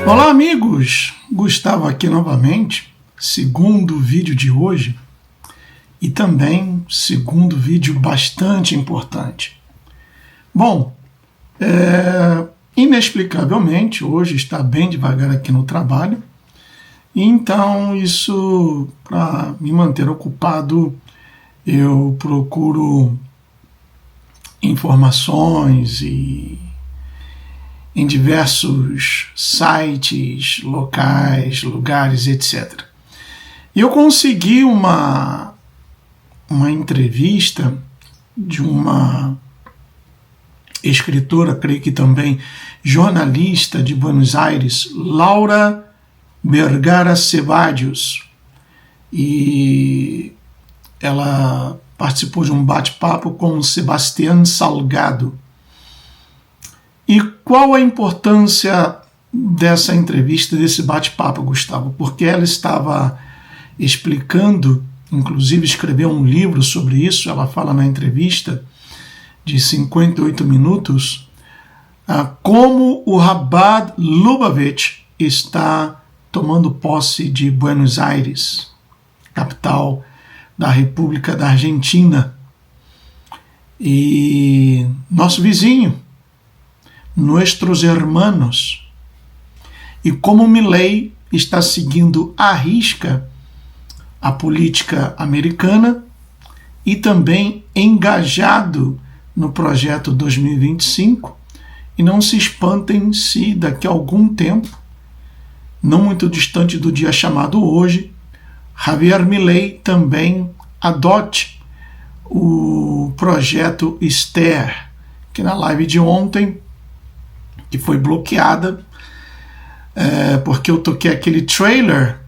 Olá, amigos! Gustavo aqui novamente, segundo vídeo de hoje e também segundo vídeo bastante importante. Bom, inexplicavelmente hoje está bem devagar aqui no trabalho, e então isso, para me manter ocupado, eu procuro informações em diversos sites, locais, lugares, etc. E eu consegui uma entrevista de uma escritora, creio que também jornalista de Buenos Aires, Laura Vergara Ceballos, e ela participou de um bate-papo com Sebastián Salgado. E qual a importância dessa entrevista, desse bate-papo, Gustavo? Porque ela estava explicando, inclusive escreveu um livro sobre isso, ela fala na entrevista de 58 minutos, como o Chabad Lubavitch está tomando posse de Buenos Aires, capital da República da Argentina, e nosso vizinho, nossos hermanos, e como Milei está seguindo à risca a política americana e também engajado no projeto 2025, e não se espantem se daqui a algum tempo, não muito distante do dia chamado hoje, Javier Milei também adote o projeto Esther, que na live de ontem, que foi bloqueada, porque eu toquei aquele trailer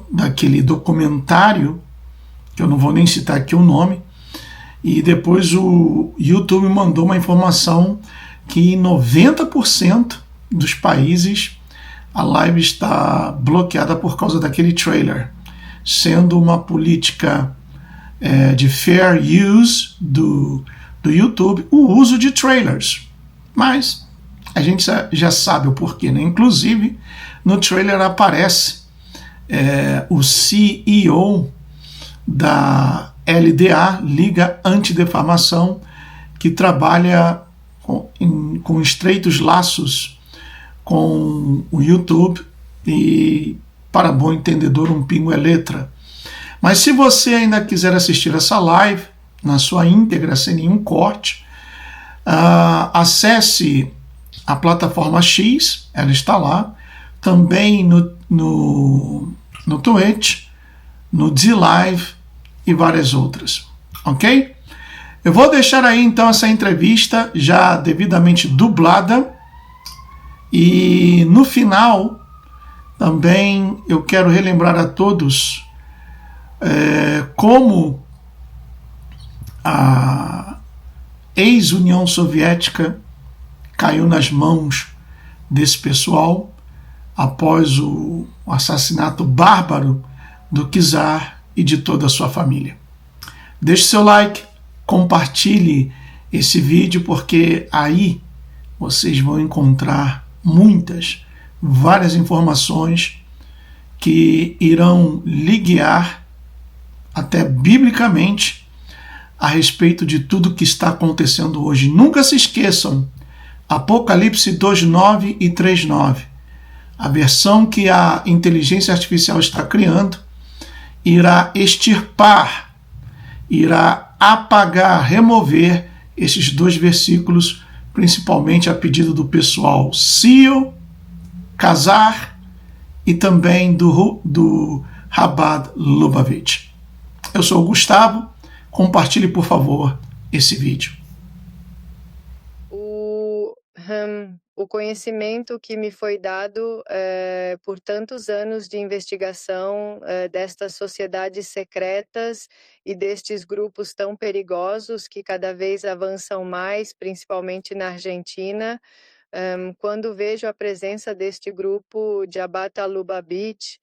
daquele documentário, que eu não vou nem citar aqui o nome, e depois o YouTube mandou uma informação que em 90% dos países a live está bloqueada por causa daquele trailer, sendo uma política de fair use do YouTube o uso de trailers. Mas a gente já sabe o porquê, né? Inclusive, no trailer aparece o CEO da LDA, Liga Antidefamação, que trabalha com estreitos laços com o YouTube, e, para bom entendedor, um pingo é letra. Mas se você ainda quiser assistir essa live na sua íntegra, sem nenhum corte, acesse a plataforma X, ela está lá, também no Twitch, no DLive e várias outras, ok? Eu vou deixar aí então essa entrevista já devidamente dublada, e no final também eu quero relembrar a todos como a ex-União Soviética caiu nas mãos desse pessoal após o assassinato bárbaro do czar e de toda a sua família. Deixe seu like, compartilhe esse vídeo, porque aí vocês vão encontrar várias informações que irão lhe guiar até biblicamente a respeito de tudo que está acontecendo hoje. Nunca se esqueçam, Apocalipse 2:9 e 3:9, a versão que a inteligência artificial está criando irá extirpar, irá apagar, remover esses dois versículos, principalmente a pedido do pessoal Cio, Casar e também do Chabad Lubavitch. Eu sou o Gustavo, compartilhe por favor esse vídeo. O conhecimento que me foi dado por tantos anos de investigação destas sociedades secretas e destes grupos tão perigosos que cada vez avançam mais, principalmente na Argentina, Quando vejo a presença deste grupo Jabhat al-Lubavitch,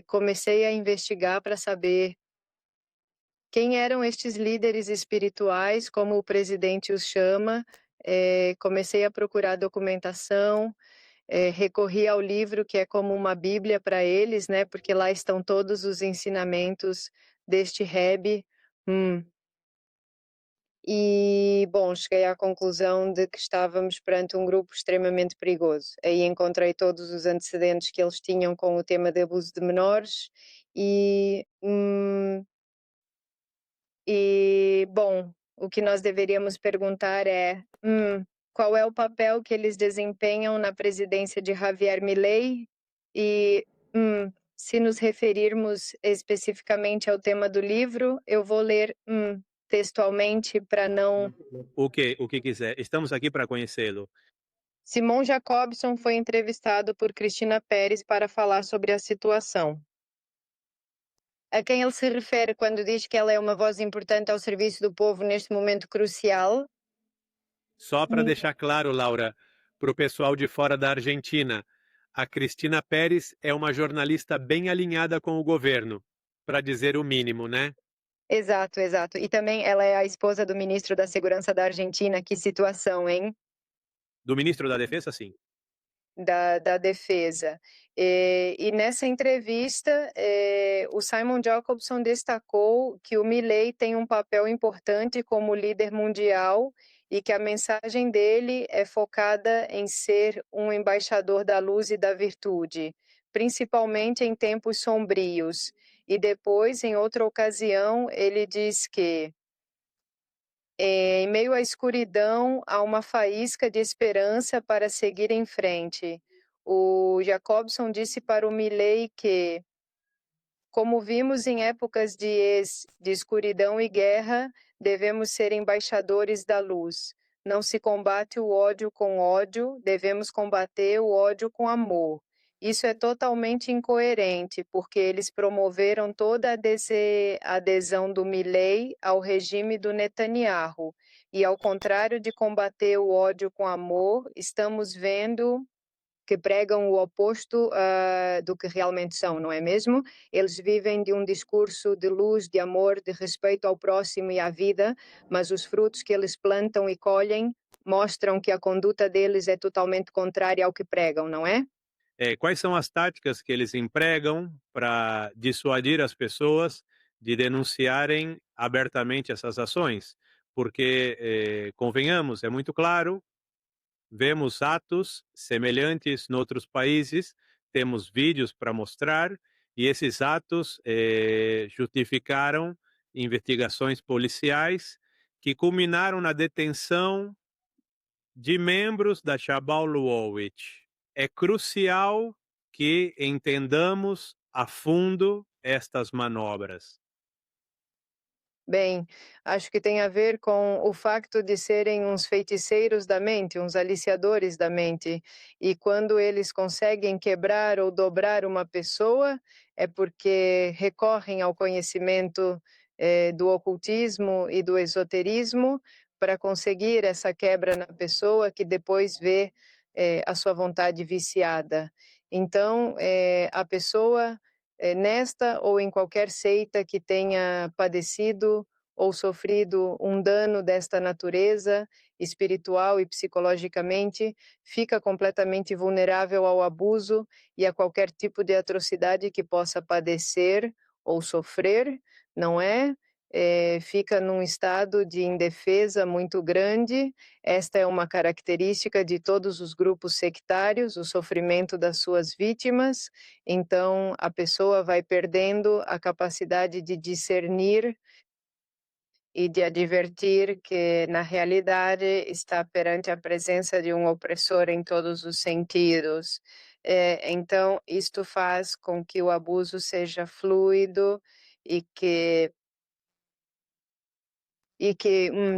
comecei a investigar para saber quem eram estes líderes espirituais, como o presidente os chama. Comecei a procurar documentação, recorri ao livro que é como uma bíblia para eles, né? Porque lá estão todos os ensinamentos deste Rebbe. E, bom, cheguei à conclusão de que estávamos perante um grupo extremamente perigoso. Aí encontrei todos os antecedentes que eles tinham com o tema de abuso de menores bom, o que nós deveríamos perguntar é qual é o papel que eles desempenham na presidência de Javier Milei e se nos referirmos especificamente ao tema do livro, eu vou ler textualmente para não... O que quiser. Estamos aqui para conhecê-lo. Simon Jacobson foi entrevistado por Cristina Pérez para falar sobre a situação. A quem ele se refere quando diz que ela é uma voz importante ao serviço do povo neste momento crucial? Só para deixar claro, Laura, para o pessoal de fora da Argentina, a Cristina Pérez é uma jornalista bem alinhada com o governo, para dizer o mínimo, né? Exato, exato. E também ela é a esposa do ministro da Segurança da Argentina. Que situação, hein? Do ministro da Defesa, sim. Da Defesa. E nessa entrevista, o Simon Jacobson destacou que o Milei tem um papel importante como líder mundial e que a mensagem dele é focada em ser um embaixador da luz e da virtude, principalmente em tempos sombrios. E depois, em outra ocasião, ele diz que em meio à escuridão, há uma faísca de esperança para seguir em frente. O Jacobson disse para o Milei que, como vimos em épocas de escuridão e guerra, devemos ser embaixadores da luz. Não se combate o ódio com ódio, devemos combater o ódio com amor. Isso é totalmente incoerente, porque eles promoveram toda a adesão do Milei ao regime do Netanyahu. E ao contrário de combater o ódio com amor, estamos vendo que pregam o oposto do que realmente são, não é mesmo? Eles vivem de um discurso de luz, de amor, de respeito ao próximo e à vida, mas os frutos que eles plantam e colhem mostram que a conduta deles é totalmente contrária ao que pregam, não é? Quais são as táticas que eles empregam para dissuadir as pessoas de denunciarem abertamente essas ações? Porque, convenhamos, é muito claro, vemos atos semelhantes em outros países, temos vídeos para mostrar, e esses atos justificaram investigações policiais que culminaram na detenção de membros da Chabal Luowicz. É crucial que entendamos a fundo estas manobras. Bem, acho que tem a ver com o facto de serem uns feiticeiros da mente, uns aliciadores da mente. E quando eles conseguem quebrar ou dobrar uma pessoa, é porque recorrem ao conhecimento do ocultismo e do esoterismo para conseguir essa quebra na pessoa que depois vê a sua vontade viciada. Então, a pessoa nesta ou em qualquer seita que tenha padecido ou sofrido um dano desta natureza, espiritual e psicologicamente, fica completamente vulnerável ao abuso e a qualquer tipo de atrocidade que possa padecer ou sofrer, não é? Fica num estado de indefesa muito grande. Esta é uma característica de todos os grupos sectários, o sofrimento das suas vítimas. Então, a pessoa vai perdendo a capacidade de discernir e de advertir que, na realidade, está perante a presença de um opressor em todos os sentidos. Então, isto faz com que o abuso seja fluido e que,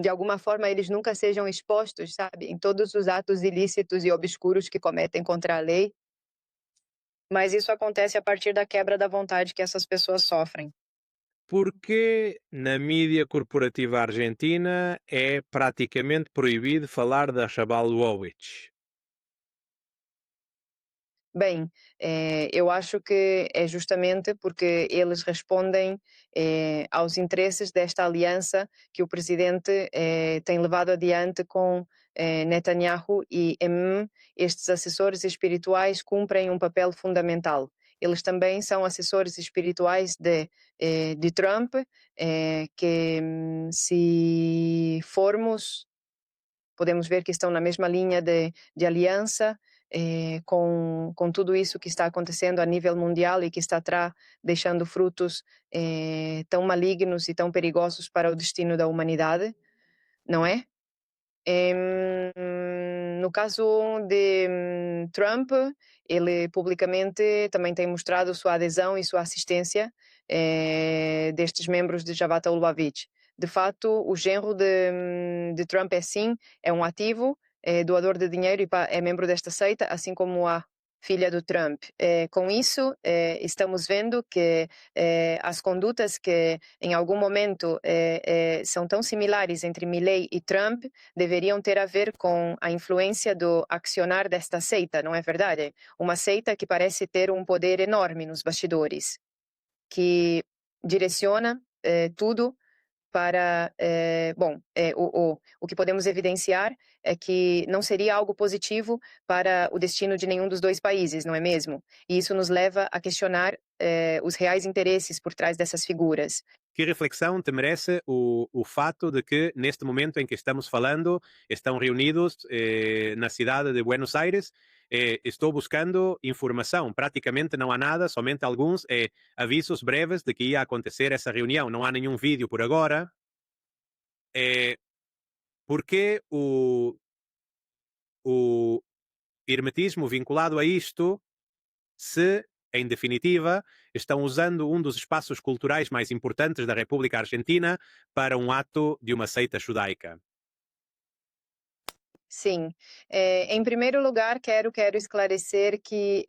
de alguma forma, eles nunca sejam expostos, sabe, em todos os atos ilícitos e obscuros que cometem contra a lei. Mas isso acontece a partir da quebra da vontade que essas pessoas sofrem. Por que na mídia corporativa argentina é praticamente proibido falar da Chabal Luowicz? Bem, eu acho que é justamente porque eles respondem aos interesses desta aliança que o presidente tem levado adiante com Netanyahu e estes assessores espirituais cumprem um papel fundamental. Eles também são assessores espirituais de Trump, que se formos podemos ver que estão na mesma linha de aliança com tudo isso que está acontecendo a nível mundial e que está deixando frutos tão malignos e tão perigosos para o destino da humanidade, não é? No caso de Trump, ele publicamente também tem mostrado sua adesão e sua assistência destes membros de Jabhat Lubavitch. De fato, o genro de Trump é um ativo, doador de dinheiro e é membro desta seita, assim como a filha do Trump. Com isso, estamos vendo que as condutas que em algum momento são tão similares entre Milley e Trump deveriam ter a ver com a influência do accionar desta seita, não é verdade? Uma seita que parece ter um poder enorme nos bastidores, que direciona tudo para, o que podemos evidenciar é que não seria algo positivo para o destino de nenhum dos dois países, não é mesmo? E isso nos leva a questionar os reais interesses por trás dessas figuras. Que reflexão te merece o fato de que, neste momento em que estamos falando, estão reunidos na cidade de Buenos Aires? Estou buscando informação, praticamente não há nada, somente alguns avisos breves de que ia acontecer essa reunião. Não há nenhum vídeo por agora. Por que o hermetismo vinculado a isto, se, em definitiva, estão usando um dos espaços culturais mais importantes da República Argentina para um ato de uma seita judaica? Sim. Em primeiro lugar, quero esclarecer que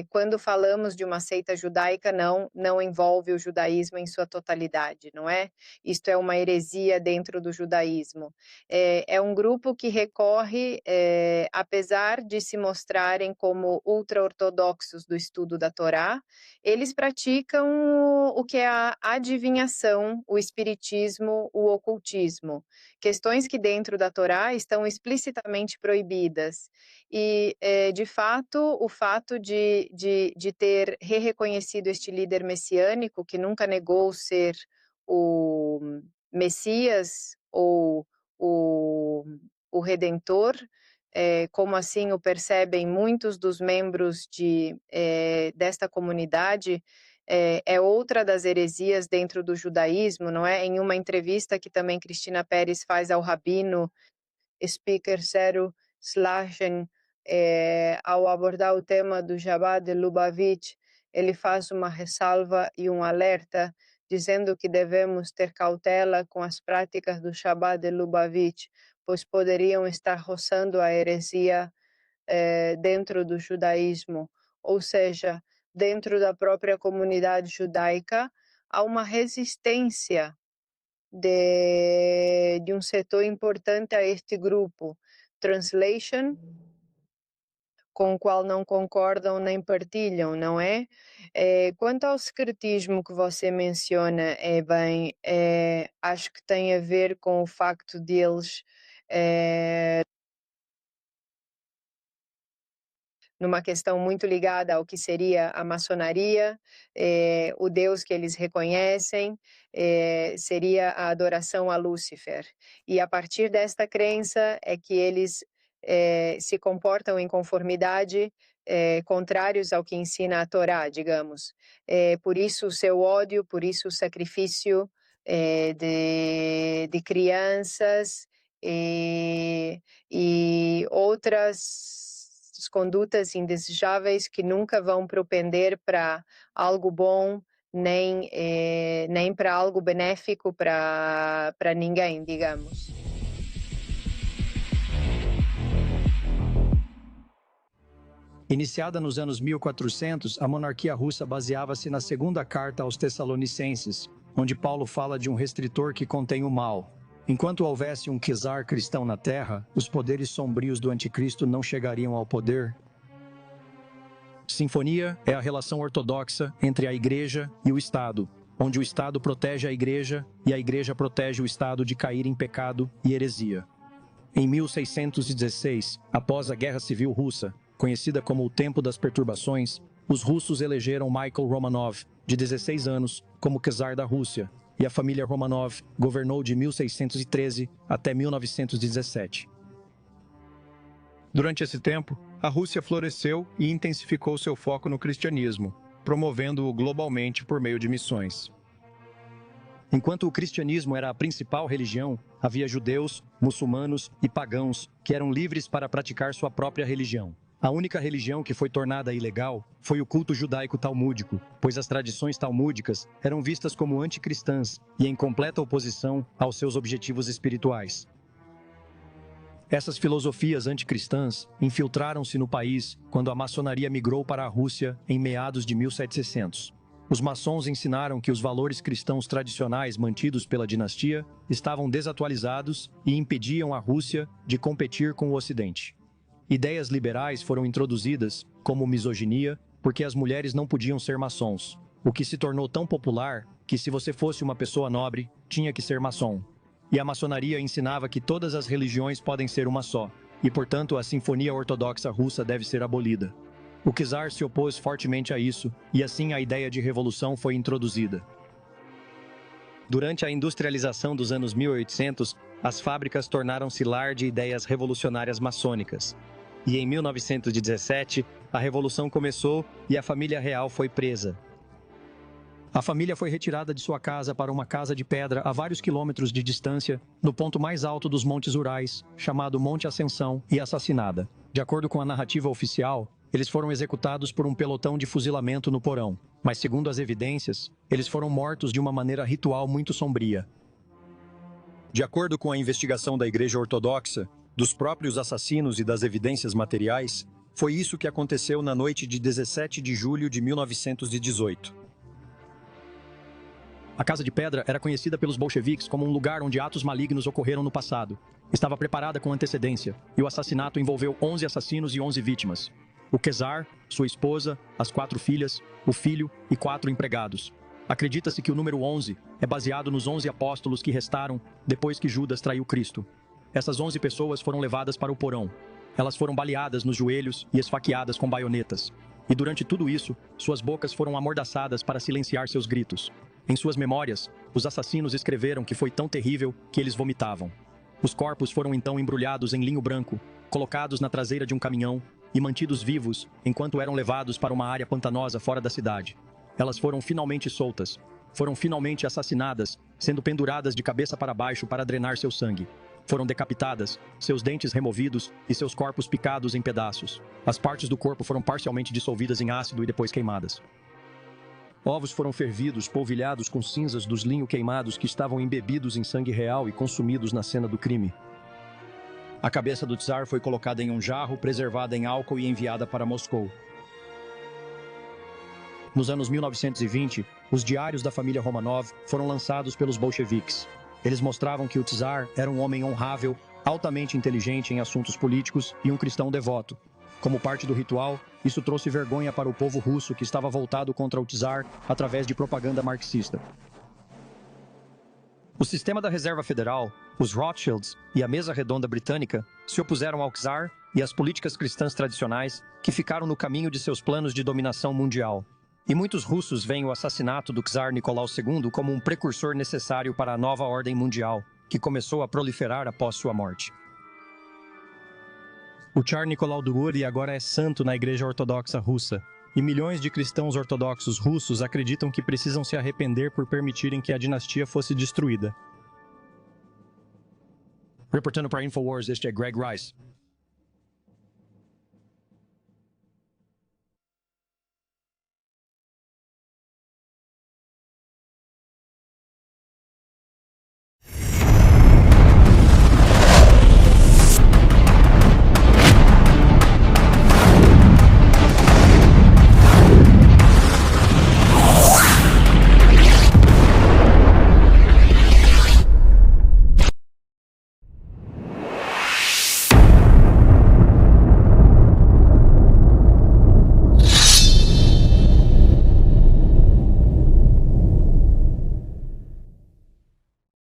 quando falamos de uma seita judaica, não envolve o judaísmo em sua totalidade, não é? Isto é uma heresia dentro do judaísmo. É um grupo que recorre, apesar de se mostrarem como ultra-ortodoxos do estudo da Torá, eles praticam o que é a adivinhação, o espiritismo, o ocultismo. Questões que dentro da Torá estão explicitamente proibidas. E, de fato, o fato de ter reconhecido este líder messiânico, que nunca negou ser o Messias ou o Redentor, como assim o percebem muitos dos membros desta comunidade, é outra das heresias dentro do judaísmo, não é? Em uma entrevista que também Cristina Pérez faz ao rabino Speaker Zero Slashen, ao abordar o tema do Jabhat de Lubavitch, ele faz uma ressalva e um alerta, dizendo que devemos ter cautela com as práticas do Jabhat de Lubavitch, pois poderiam estar roçando a heresia dentro do judaísmo, ou seja, dentro da própria comunidade judaica, há uma resistência de um setor importante a este grupo. Translation, com o qual não concordam nem partilham, não é? Quanto ao secretismo que você menciona, acho que tem a ver com o facto deles numa questão muito ligada ao que seria a maçonaria, o Deus que eles reconhecem seria a adoração a Lúcifer. E a partir desta crença é que eles se comportam em conformidade, contrários ao que ensina a Torá, digamos. Por isso o seu ódio, por isso o sacrifício de crianças e outras condutas indesejáveis que nunca vão propender para algo bom, nem para algo benéfico para ninguém, digamos. Iniciada nos anos 1400, a monarquia russa baseava-se na segunda carta aos Tessalonicenses, onde Paulo fala de um restritor que contém o mal. Enquanto houvesse um czar cristão na terra, os poderes sombrios do anticristo não chegariam ao poder. Sinfonia é a relação ortodoxa entre a Igreja e o Estado, onde o Estado protege a Igreja e a Igreja protege o Estado de cair em pecado e heresia. Em 1616, após a Guerra Civil Russa, conhecida como o Tempo das Perturbações, os russos elegeram Michael Romanov, de 16 anos, como czar da Rússia, e a família Romanov governou de 1613 até 1917. Durante esse tempo, a Rússia floresceu e intensificou seu foco no cristianismo, promovendo-o globalmente por meio de missões. Enquanto o cristianismo era a principal religião, havia judeus, muçulmanos e pagãos que eram livres para praticar sua própria religião. A única religião que foi tornada ilegal foi o culto judaico talmúdico, pois as tradições talmúdicas eram vistas como anticristãs e em completa oposição aos seus objetivos espirituais. Essas filosofias anticristãs infiltraram-se no país quando a maçonaria migrou para a Rússia em meados de 1700. Os maçons ensinaram que os valores cristãos tradicionais mantidos pela dinastia estavam desatualizados e impediam a Rússia de competir com o Ocidente. Ideias liberais foram introduzidas, como misoginia, porque as mulheres não podiam ser maçons, o que se tornou tão popular que se você fosse uma pessoa nobre, tinha que ser maçom. E a maçonaria ensinava que todas as religiões podem ser uma só, e portanto a Sinfonia Ortodoxa Russa deve ser abolida. O czar se opôs fortemente a isso, e assim a ideia de revolução foi introduzida. Durante a industrialização dos anos 1800, as fábricas tornaram-se lar de ideias revolucionárias maçônicas. E em 1917, a revolução começou e a família real foi presa. A família foi retirada de sua casa para uma casa de pedra a vários quilômetros de distância, no ponto mais alto dos Montes Urais, chamado Monte Ascensão, e assassinada. De acordo com a narrativa oficial, eles foram executados por um pelotão de fuzilamento no porão, mas segundo as evidências, eles foram mortos de uma maneira ritual muito sombria. De acordo com a investigação da Igreja Ortodoxa, dos próprios assassinos e das evidências materiais, foi isso que aconteceu na noite de 17 de julho de 1918. A Casa de Pedra era conhecida pelos bolcheviques como um lugar onde atos malignos ocorreram no passado. Estava preparada com antecedência, e o assassinato envolveu 11 assassinos e 11 vítimas. O czar, sua esposa, as 4 filhas, o filho e 4 empregados. Acredita-se que o número 11 é baseado nos 11 apóstolos que restaram depois que Judas traiu Cristo. Essas 11 pessoas foram levadas para o porão. Elas foram baleadas nos joelhos e esfaqueadas com baionetas. E durante tudo isso, suas bocas foram amordaçadas para silenciar seus gritos. Em suas memórias, os assassinos escreveram que foi tão terrível que eles vomitavam. Os corpos foram então embrulhados em linho branco, colocados na traseira de um caminhão e mantidos vivos enquanto eram levados para uma área pantanosa fora da cidade. Elas foram finalmente soltas. Foram finalmente assassinadas, sendo penduradas de cabeça para baixo para drenar seu sangue. Foram decapitadas, seus dentes removidos e seus corpos picados em pedaços. As partes do corpo foram parcialmente dissolvidas em ácido e depois queimadas. Ovos foram fervidos, polvilhados com cinzas dos linhos queimados que estavam embebidos em sangue real e consumidos na cena do crime. A cabeça do czar foi colocada em um jarro, preservada em álcool e enviada para Moscou. Nos anos 1920, os diários da família Romanov foram lançados pelos bolcheviques. Eles mostravam que o czar era um homem honrável, altamente inteligente em assuntos políticos e um cristão devoto. Como parte do ritual, isso trouxe vergonha para o povo russo que estava voltado contra o czar através de propaganda marxista. O sistema da Reserva Federal, os Rothschilds e a Mesa Redonda Britânica se opuseram ao czar e às políticas cristãs tradicionais que ficaram no caminho de seus planos de dominação mundial. E muitos russos veem o assassinato do czar Nicolau II como um precursor necessário para a nova ordem mundial, que começou a proliferar após sua morte. O Tsar Nicolau II agora é santo na Igreja Ortodoxa Russa, e milhões de cristãos ortodoxos russos acreditam que precisam se arrepender por permitirem que a dinastia fosse destruída. Reportando para InfoWars, este é Greg Rice.